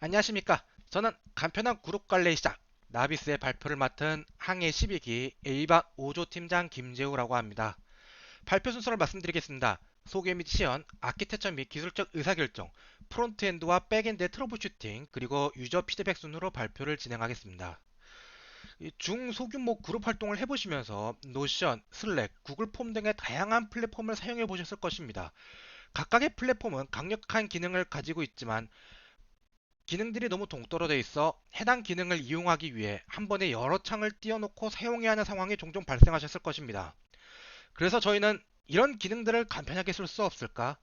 안녕하십니까. 저는 간편한 그룹 관리 시작 나비스의 발표를 맡은 항해 12기 A반 5조 팀장 김재우라고 합니다. 발표 순서를 말씀드리겠습니다. 소개 및 시연, 아키텍처 및 기술적 의사결정, 프론트엔드와 백엔드의 트러블 슈팅, 그리고 유저 피드백 순으로 발표를 진행하겠습니다. 중소규모 그룹 활동을 해보시면서 노션, 슬랙, 구글 폼 등의 다양한 플랫폼을 사용해 보셨을 것입니다. 각각의 플랫폼은 강력한 기능을 가지고 있지만 기능들이 너무 동떨어져 있어 해당 기능을 이용하기 위해 한 번에 여러 창을 띄워놓고 사용해야 하는 상황이 종종 발생하셨을 것입니다. 그래서 저희는 이런 기능들을 간편하게 쓸 수 없을까?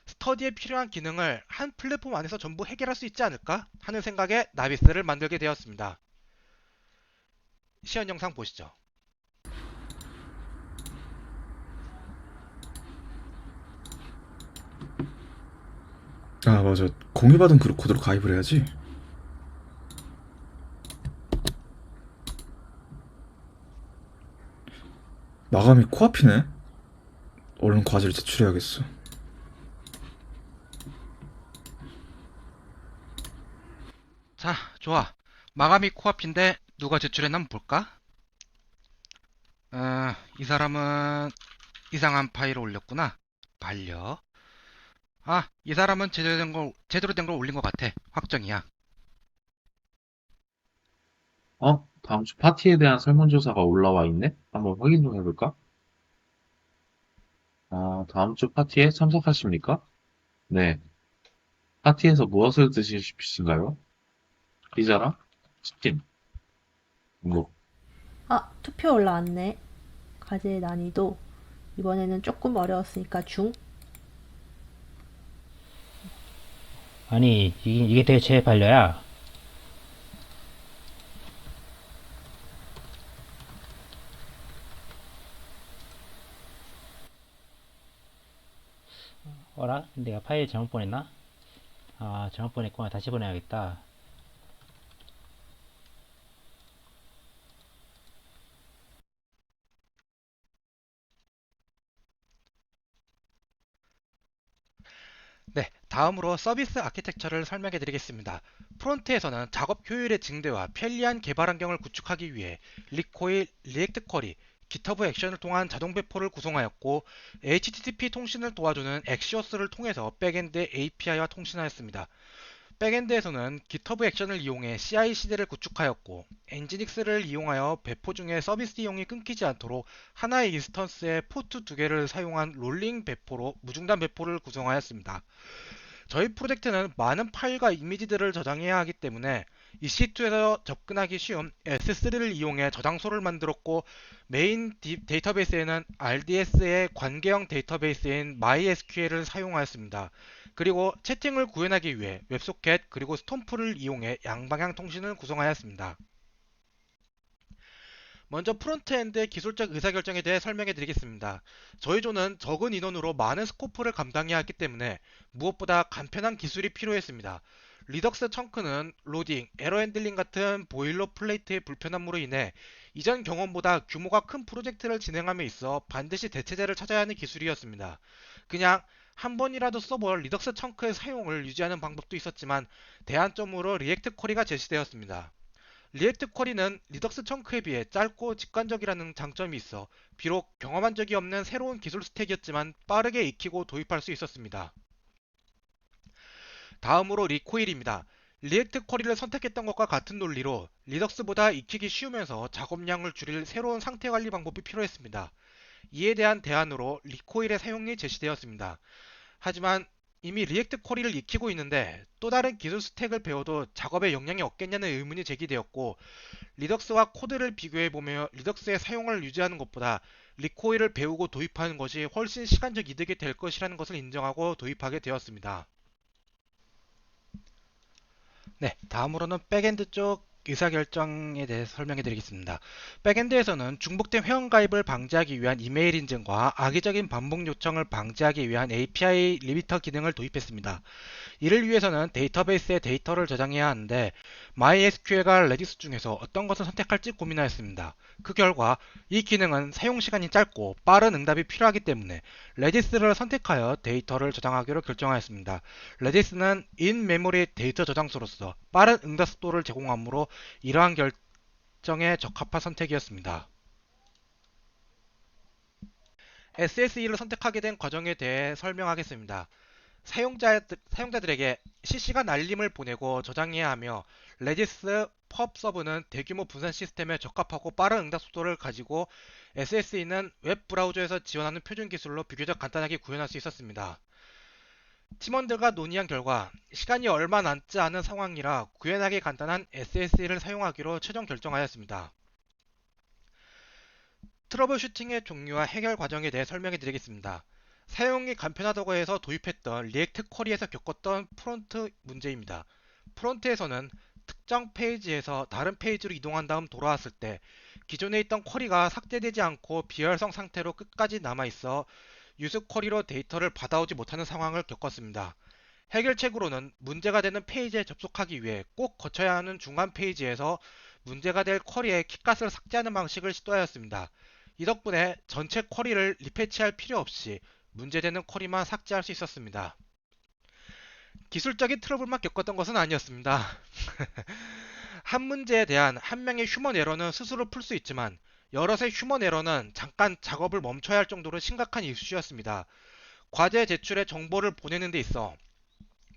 스터디에 필요한 기능을 한 플랫폼 안에서 전부 해결할 수 있지 않을까? 하는 생각에 나비스를 만들게 되었습니다. 시연 영상 보시죠. 아, 맞아. 공유받은 그룹 코드로 가입을 해야지. 마감이 코앞이네. 얼른 과제를 제출해야겠어. 자, 좋아. 마감이 코앞인데 누가 제출했나 한번 볼까? 이 사람은 이상한 파일을 올렸구나. 반려. 이 사람은 제대로 된 걸 올린 것 같아. 확정이야. 다음 주 파티에 대한 설문조사가 올라와 있네? 한번 확인 좀 해볼까? 다음 주 파티에 참석하십니까? 네. 파티에서 무엇을 드실 수 있을까요? 피자랑 치킨, 뭐, 투표 올라왔네. 과제 난이도. 이번에는 조금 어려웠으니까 중. 아니, 이게 대체 반려야? 어라? 내가 파일 잘못 보냈나? 잘못 보냈구나. 다시 보내야겠다. 네, 다음으로 서비스 아키텍처를 설명해 드리겠습니다. 프론트에서는 작업 효율의 증대와 편리한 개발 환경을 구축하기 위해 리코일, 리액트 쿼리, GitHub 액션을 통한 자동 배포를 구성하였고 HTTP 통신을 도와주는 엑시오스를 통해서 백엔드 API와 통신하였습니다. 백엔드에서는 GitHub 액션을 이용해 CI/CD를 구축하였고 엔지닉스를 이용하여 배포 중에 서비스 이용이 끊기지 않도록 하나의 인스턴스에 포트 두 개를 사용한 롤링 배포로 무중단 배포를 구성하였습니다. 저희 프로젝트는 많은 파일과 이미지들을 저장해야 하기 때문에 EC2에서 접근하기 쉬운 S3를 이용해 저장소를 만들었고 메인 데이터베이스에는 RDS의 관계형 데이터베이스인 MySQL을 사용하였습니다. 그리고 채팅을 구현하기 위해 웹소켓 그리고 스톰프를 이용해 양방향 통신을 구성하였습니다. 먼저 프론트엔드의 기술적 의사결정에 대해 설명해 드리겠습니다. 저희 조는 적은 인원으로 많은 스코프를 감당해야 했기 때문에 무엇보다 간편한 기술이 필요했습니다. 리덕스 청크는 로딩, 에러 핸들링 같은 보일러 플레이트의 불편함으로 인해 이전 경험보다 규모가 큰 프로젝트를 진행함에 있어 반드시 대체제를 찾아야 하는 기술이었습니다. 그냥 한 번이라도 써볼 리덕스 청크의 사용을 유지하는 방법도 있었지만 대안점으로 리액트 쿼리가 제시되었습니다. 리액트 쿼리는 리덕스 청크에 비해 짧고 직관적이라는 장점이 있어 비록 경험한 적이 없는 새로운 기술 스택이었지만 빠르게 익히고 도입할 수 있었습니다. 다음으로 리코일입니다. 리액트 쿼리를 선택했던 것과 같은 논리로 리덕스보다 익히기 쉬우면서 작업량을 줄일 새로운 상태 관리 방법이 필요했습니다. 이에 대한 대안으로 리코일의 사용이 제시되었습니다. 하지만 이미 리액트 쿼리를 익히고 있는데 또 다른 기술 스택을 배워도 작업에 영향이 없겠냐는 의문이 제기되었고 리덕스와 코드를 비교해보며 리덕스의 사용을 유지하는 것보다 리코일을 배우고 도입하는 것이 훨씬 시간적 이득이 될 것이라는 것을 인정하고 도입하게 되었습니다. 네, 다음으로는 백엔드 쪽 의사결정에 대해서 설명해 드리겠습니다. 백엔드에서는 중복된 회원가입을 방지하기 위한 이메일 인증과 악의적인 반복 요청을 방지하기 위한 API 리미터 기능을 도입했습니다. 이를 위해서는 데이터베이스에 데이터를 저장해야 하는데 MySQL과 레디스 중에서 어떤 것을 선택할지 고민하였습니다. 그 결과 이 기능은 사용시간이 짧고 빠른 응답이 필요하기 때문에 레디스를 선택하여 데이터를 저장하기로 결정하였습니다. 레디스는 인메모리 데이터 저장소로서 빠른 응답 속도를 제공하므로 이러한 결정에 적합한 선택이었습니다. SSE를 선택하게 된 과정에 대해 설명하겠습니다. 사용자들에게 실시간 알림을 보내고 저장해야 하며 레디스 펍서브는 대규모 분산 시스템에 적합하고 빠른 응답 속도를 가지고 SSE는 웹 브라우저에서 지원하는 표준 기술로 비교적 간단하게 구현할 수 있었습니다. 팀원들과 논의한 결과 시간이 얼마 남지 않은 상황이라 구현하기 간단한 SSE를 사용하기로 최종 결정하였습니다. 트러블 슈팅의 종류와 해결 과정에 대해 설명해 드리겠습니다. 사용이 간편하다고 해서 도입했던 리액트 쿼리에서 겪었던 프론트 문제입니다. 프론트에서는 특정 페이지에서 다른 페이지로 이동한 다음 돌아왔을 때 기존에 있던 쿼리가 삭제되지 않고 비활성 상태로 끝까지 남아있어 유스 쿼리로 데이터를 받아오지 못하는 상황을 겪었습니다. 해결책으로는 문제가 되는 페이지에 접속하기 위해 꼭 거쳐야 하는 중간 페이지에서 문제가 될 쿼리의 키값을 삭제하는 방식을 시도하였습니다. 이 덕분에 전체 쿼리를 리패치할 필요 없이 문제되는 쿼리만 삭제할 수 있었습니다. 기술적인 트러블만 겪었던 것은 아니었습니다. 한 문제에 대한 한 명의 휴먼 에러는 스스로 풀 수 있지만 여럿의 휴먼 에러는 잠깐 작업을 멈춰야 할 정도로 심각한 이슈였습니다. 과제 제출에 정보를 보내는 데 있어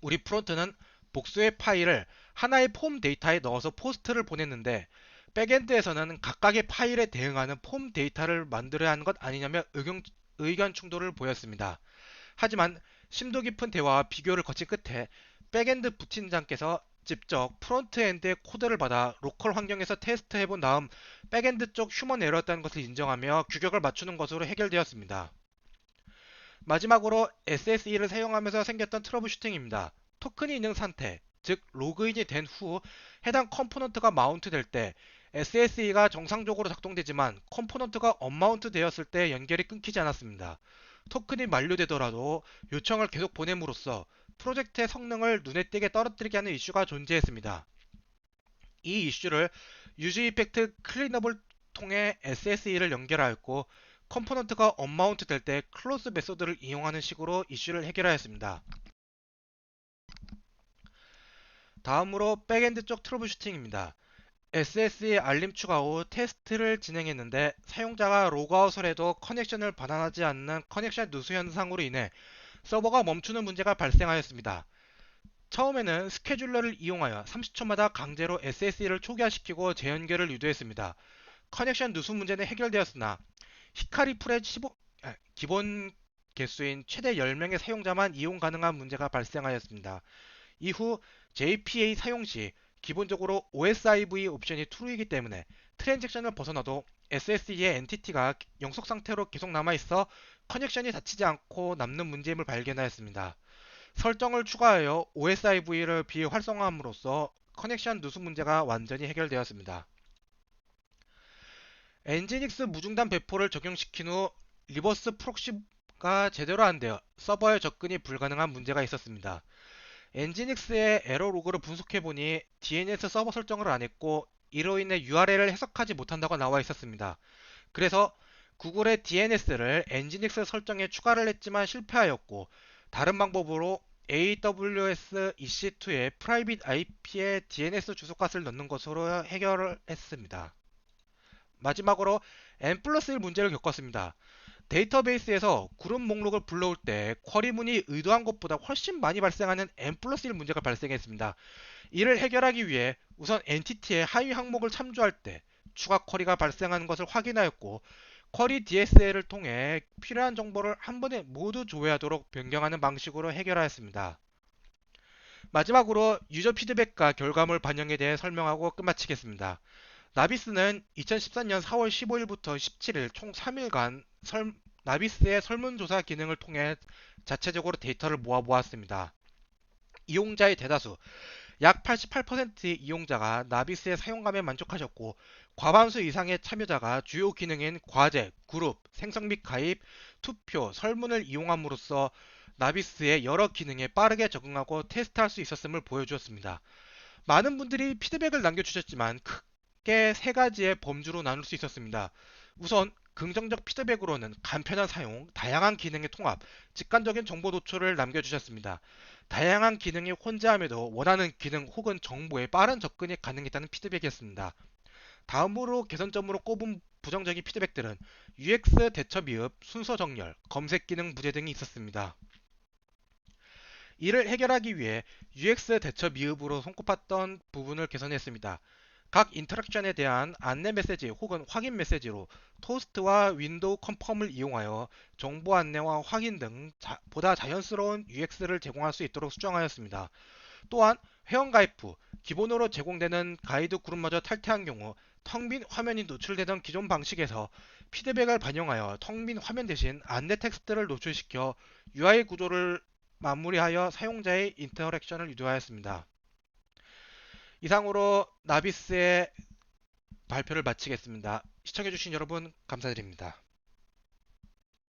우리 프론트는 복수의 파일을 하나의 폼 데이터에 넣어서 포스트를 보냈는데 백엔드에서는 각각의 파일에 대응하는 폼 데이터를 만들어야 하는 것 아니냐며 의견 충돌을 보였습니다. 하지만 심도 깊은 대화와 비교를 거친 끝에 백엔드 부팀장께서 직접 프론트엔드의 코드를 받아 로컬 환경에서 테스트해본 다음 백엔드 쪽 휴먼 에러였다는 것을 인정하며 규격을 맞추는 것으로 해결되었습니다. 마지막으로 SSE를 사용하면서 생겼던 트러블 슈팅입니다. 토큰이 있는 상태, 즉 로그인이 된 후 해당 컴포넌트가 마운트 될 때 SSE가 정상적으로 작동되지만 컴포넌트가 언마운트 되었을 때 연결이 끊기지 않았습니다. 토큰이 만료되더라도 요청을 계속 보냄으로써 프로젝트의 성능을 눈에 띄게 떨어뜨리게 하는 이슈가 존재했습니다. 이 이슈를 유즈 이펙트 클린업을 통해 SSE를 연결하였고 컴포넌트가 언마운트 될 때 클로즈 메소드를 이용하는 식으로 이슈를 해결하였습니다. 다음으로 백엔드 쪽 트러블 슈팅입니다. SSE 알림 추가 후 테스트를 진행했는데 사용자가 로그아웃을 해도 커넥션을 반환하지 않는 커넥션 누수 현상으로 인해 서버가 멈추는 문제가 발생하였습니다. 처음에는 스케줄러를 이용하여 30초마다 강제로 SSE를 초기화시키고 재연결을 유도했습니다. 커넥션 누수 문제는 해결되었으나 히카리 풀의 기본 개수인 최대 10명의 사용자만 이용 가능한 문제가 발생하였습니다. 이후 JPA 사용 시 기본적으로 OSIV 옵션이 true이기 때문에 트랜잭션을 벗어나도 SSE의 엔티티가 영속 상태로 계속 남아있어 커넥션이 닫히지 않고 남는 문제임을 발견하였습니다. 설정을 추가하여 OSIV를 비활성화함으로써 커넥션 누수 문제가 완전히 해결되었습니다. 엔지닉스 무중단 배포를 적용시킨 후 리버스 프록시가 제대로 안 되어 서버에 접근이 불가능한 문제가 있었습니다. 엔지닉스의 에러 로그를 분석해보니 DNS 서버 설정을 안했고 이로 인해 URL을 해석하지 못한다고 나와 있었습니다. 그래서 구글의 DNS를 엔지닉스 설정에 추가를 했지만 실패하였고 다른 방법으로 AWS EC2의 프라이빗 IP에 DNS 주소값을 넣는 것으로 해결을 했습니다. 마지막으로 N+1 문제를 겪었습니다. 데이터베이스에서 그룹 목록을 불러올 때 쿼리문이 의도한 것보다 훨씬 많이 발생하는 N+1 문제가 발생했습니다. 이를 해결하기 위해 우선 엔티티의 하위 항목을 참조할 때 추가 쿼리가 발생하는 것을 확인하였고 쿼리 DSL을 통해 필요한 정보를 한 번에 모두 조회하도록 변경하는 방식으로 해결하였습니다. 마지막으로 유저 피드백과 결과물 반영에 대해 설명하고 끝마치겠습니다. 나비스는 2014년 4월 15일부터 17일 총 3일간 나비스의 설문조사 기능을 통해 자체적으로 데이터를 모아보았습니다. 이용자의 대다수, 약 88%의 이용자가 나비스의 사용감에 만족하셨고 과반수 이상의 참여자가 주요 기능인 과제, 그룹, 생성 및 가입, 투표, 설문을 이용함으로써 나비스의 여러 기능에 빠르게 적응하고 테스트할 수 있었음을 보여주었습니다. 많은 분들이 피드백을 남겨주셨지만 크게 세 가지의 범주로 나눌 수 있었습니다. 우선 긍정적 피드백으로는 간편한 사용, 다양한 기능의 통합, 직관적인 정보 노출을 남겨주셨습니다. 다양한 기능이 혼재함에도 원하는 기능 혹은 정보에 빠른 접근이 가능했다는 피드백이었습니다. 다음으로 개선점으로 꼽은 부정적인 피드백들은 UX 대처 미흡, 순서 정렬, 검색 기능 부재 등이 있었습니다. 이를 해결하기 위해 UX 대처 미흡으로 손꼽았던 부분을 개선했습니다. 각 인터랙션에 대한 안내 메시지 혹은 확인 메시지로 토스트와 윈도우 컨펌을 이용하여 정보 안내와 확인 등 보다 자연스러운 UX를 제공할 수 있도록 수정하였습니다. 또한 회원가입 후 기본으로 제공되는 가이드 그룹마저 탈퇴한 경우 텅 빈 화면이 노출되던 기존 방식에서 피드백을 반영하여 텅 빈 화면 대신 안내 텍스트를 노출시켜 UI 구조를 마무리하여 사용자의 인터랙션을 유도하였습니다. 이상으로 나비스의 발표를 마치겠습니다. 시청해주신 여러분 감사드립니다.